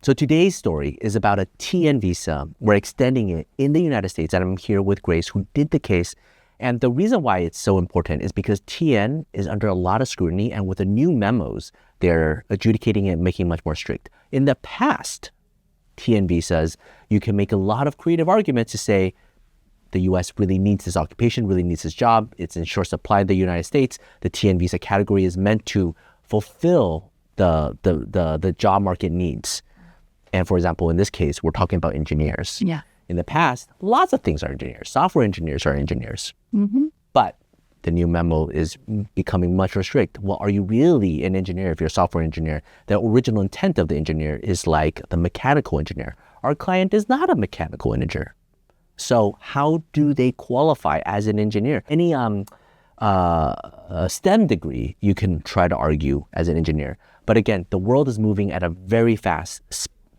So today's story is about a TN visa. We're extending it in the United States, and I'm here with Grace, who did the case. And the reason why it's so important is because TN is under a lot of scrutiny, and with the new memos, they're adjudicating it, making it much more strict. In the past, TN visas, you can make a lot of creative arguments to say the U.S. really needs this occupation, really needs this job. It's in short supply in the United States. The TN visa category is meant to fulfill the job market needs. And for example, in this case, we're talking about engineers. Yeah. In the past, lots of things are engineers. Software engineers are engineers. Mm-hmm. But the new memo is becoming much more strict. Well, are you really an engineer if you're a software engineer? The original intent of the engineer is like the mechanical engineer. Our client is not a mechanical engineer. So how do they qualify as an engineer? Any STEM degree, you can try to argue as an engineer. But again, the world is moving at a very fast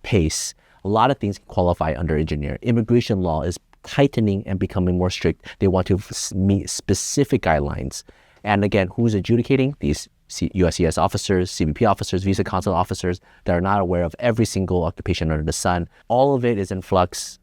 pace. A lot of things qualify under engineer. Immigration law is tightening and becoming more strict. They want to meet specific guidelines. And again, who's adjudicating? These USICS officers, CBP officers, visa consul officers that are not aware of every single occupation under the sun. All of it is in flux.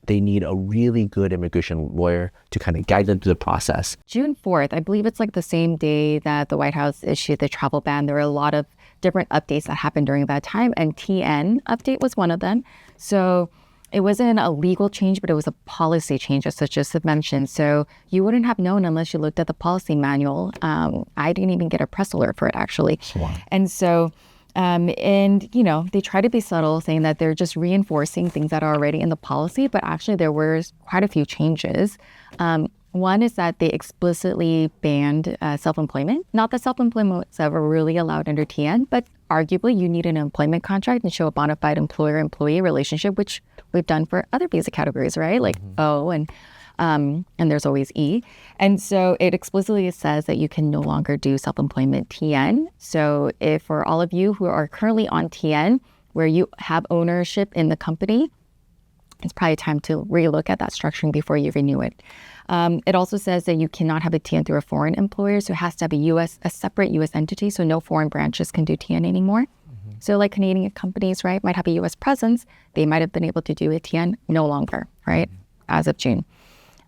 They need a really good immigration lawyer to kind of guide them through the process. June 4th, I believe it's like the same day that the White House issued the travel ban. There were a lot of different updates that happened during that time, and TN update was one of them. So it wasn't a legal change, but it was a policy change, as such as mentioned. So you wouldn't have known unless you looked at the policy manual. I didn't even get a press alert for it, actually. Wow. And so, they try to be subtle, saying that they're just reinforcing things that are already in the policy, but actually there were quite a few changes. One is that they explicitly banned self-employment. Not that self-employment was ever really allowed under TN, but arguably you need an employment contract and show a bona fide employer-employee relationship, which we've done for other visa categories, right? Like O and there's always E. And so it explicitly says that you can no longer do self-employment TN. So if for all of you who are currently on TN, where you have ownership in the company, it's probably time to relook at that structuring before you renew it. It also says that you cannot have a TN through a foreign employer, so it has to have a separate U.S. entity, so no foreign branches can do TN anymore. Mm-hmm. So like Canadian companies, right, might have a U.S. presence, they might have been able to do a TN, no longer, right, as of June.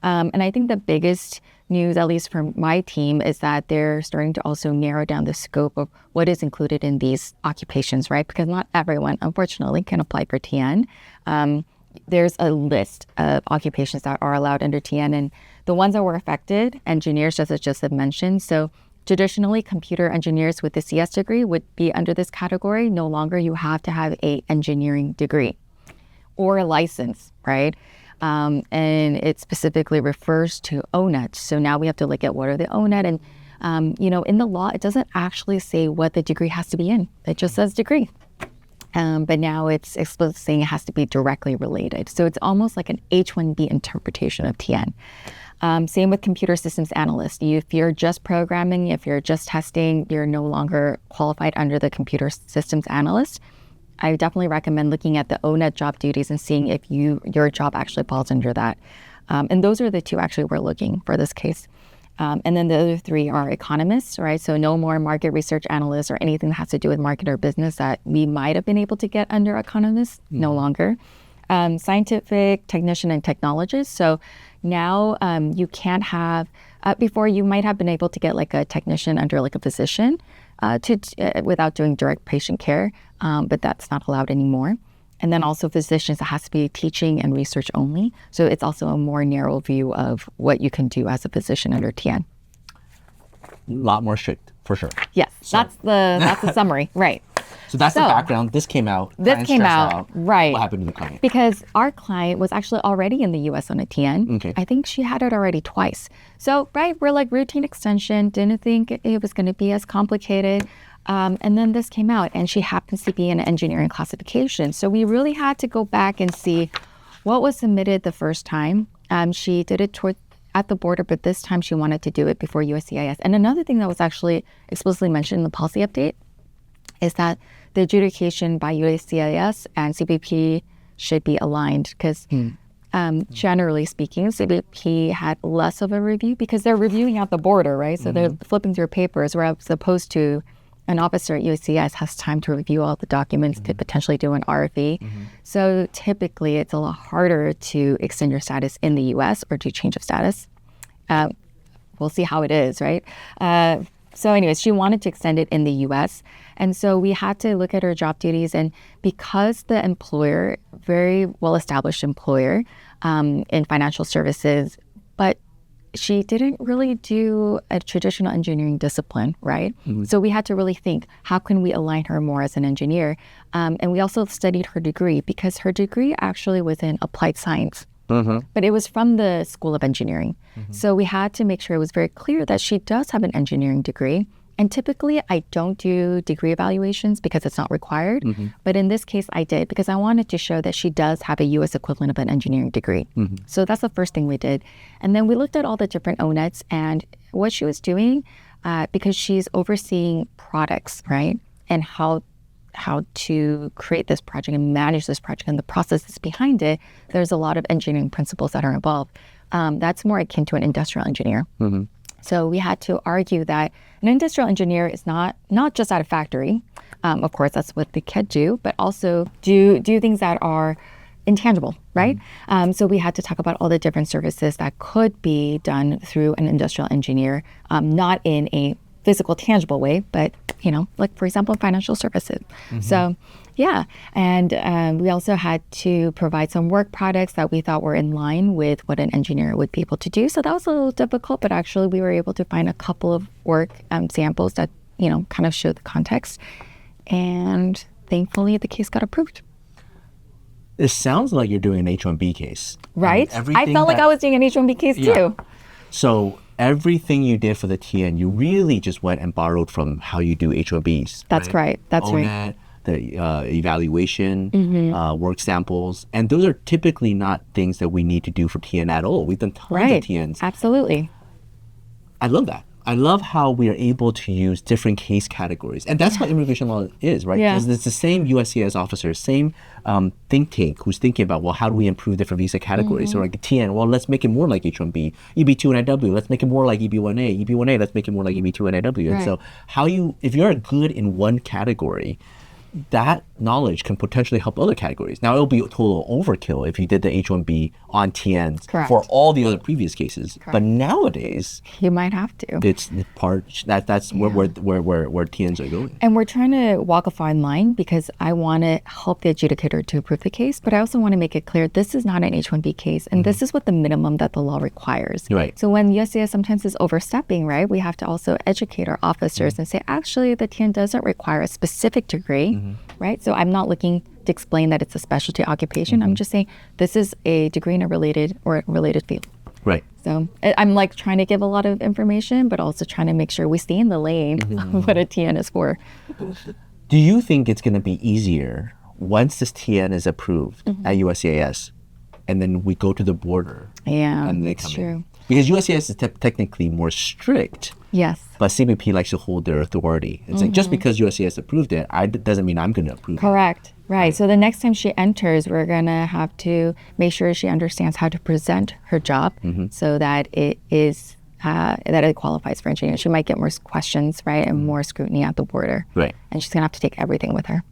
And I think the biggest news, at least for my team, is that they're starting to also narrow down the scope of what is included in these occupations, right, because not everyone, unfortunately, can apply for TN. There's a list of occupations that are allowed under TN, and the ones that were affected, engineers, as I just had mentioned. So traditionally, computer engineers with a CS degree would be under this category. No longer you have to have an engineering degree or a license, right? And it specifically refers to ONET. So now we have to look at what are the ONET, and in the law, it doesn't actually say what the degree has to be in. It just says degree. But now it's explicitly saying it has to be directly related. So it's almost like an H-1B interpretation of TN. Same with computer systems analyst. If you're just programming, if you're just testing, you're no longer qualified under the computer systems analyst. I definitely recommend looking at the ONET job duties and seeing if your job actually falls under that. And those are the two actually we're looking for this case. And then the other three are economists, right? So no more market research analysts or anything that has to do with market or business that we might have been able to get under economists, no longer. Scientific, technician, and technologist. So now you can't have, before you might have been able to get like a technician under like a physician without doing direct patient care, but that's not allowed anymore. And then also physicians, it has to be teaching and research only. So it's also a more narrow view of what you can do as a physician under TN. A lot more strict, for sure. Yes, so. That's the summary, right. So that's the background. This came out. Right. What happened to the client? Because our client was actually already in the U.S. on a TN. Okay. I think she had it already twice. So, right, we're like routine extension, didn't think it was going to be as complicated. And then this came out, and she happens to be in engineering classification. So we really had to go back and see what was submitted the first time. She did it at the border, but this time she wanted to do it before USCIS. And another thing that was actually explicitly mentioned in the policy update is that the adjudication by USCIS and CBP should be aligned because generally speaking, CBP had less of a review because they're reviewing at the border, right? So they're flipping through papers, whereas opposed to an officer at USICS has time to review all the documents to potentially do an RFE. So typically, it's a lot harder to extend your status in the U.S. or to change of status. We'll see how it is, right? So anyways, she wanted to extend it in the U.S. And so we had to look at her job duties. And because the employer, very well-established employer in financial services, but she didn't really do a traditional engineering discipline, right? So we had to really think, how can we align her more as an engineer? And we also studied her degree because her degree actually was in applied science. But it was from the School of Engineering. So we had to make sure it was very clear that she does have an engineering degree. And typically, I don't do degree evaluations because it's not required. But in this case, I did because I wanted to show that she does have a U.S. equivalent of an engineering degree. So that's the first thing we did. And then we looked at all the different ONETs and what she was doing because she's overseeing products, right? And how to create this project and manage this project and the processes behind it. There's a lot of engineering principles that are involved. That's more akin to an industrial engineer. So we had to argue that an industrial engineer is not just at a factory. Of course, that's what the KED do, but also do things that are intangible, right? So we had to talk about all the different services that could be done through an industrial engineer, not in a physical, tangible way, but, like, for example, financial services. So, yeah. And we also had to provide some work products that we thought were in line with what an engineer would be able to do. So that was a little difficult, but actually we were able to find a couple of work samples that, kind of showed the context. And thankfully, the case got approved. It sounds like you're doing an H-1B case. Right? I felt like I was doing an H-1B case too. So everything you did for the TN, you really just went and borrowed from how you do H-1Bs. That's right. That's right. The evaluation, work samples. And those are typically not things that we need to do for TN at all. We've done tons of TNs. Absolutely. I love that. I love how we are able to use different case categories. And that's what immigration law is, right? Because it's the same USCIS officer, same think tank who's thinking about, well, how do we improve different visa categories? So like TN, well, let's make it more like H-1B. EB-2 and NW, let's make it more like EB-1A. EB-1A, let's make it more like EB-2 and NW. And so if you're good in one category, that knowledge can potentially help other categories. Now, it'll be a total overkill if you did the H-1B on TNs for all the other previous cases. But nowadays, you might have to. It's that's where TNs are going. And we're trying to walk a fine line because I want to help the adjudicator to approve the case, but I also want to make it clear this is not an H-1B case, and this is what the minimum that the law requires. Right. So when USCIS sometimes is overstepping, right, we have to also educate our officers and say, actually, the TN doesn't require a specific degree, right? So I'm not looking to explain that it's a specialty occupation. I'm just saying this is a degree in a related field. Right. So I'm like trying to give a lot of information, but also trying to make sure we stay in the lane of what a TN is for. Do you think it's going to be easier once this TN is approved at USCIS and then we go to the border? Yeah, and they that's come true. in? Because USCIS is technically more strict. Yes. But CBP likes to hold their authority. It's like just because USCIS approved it, doesn't mean I'm going to approve it. Correct. Right. So the next time she enters, we're going to have to make sure she understands how to present her job so that it is that it qualifies for engineering. She might get more questions, right, and more scrutiny at the border. Right. And she's going to have to take everything with her.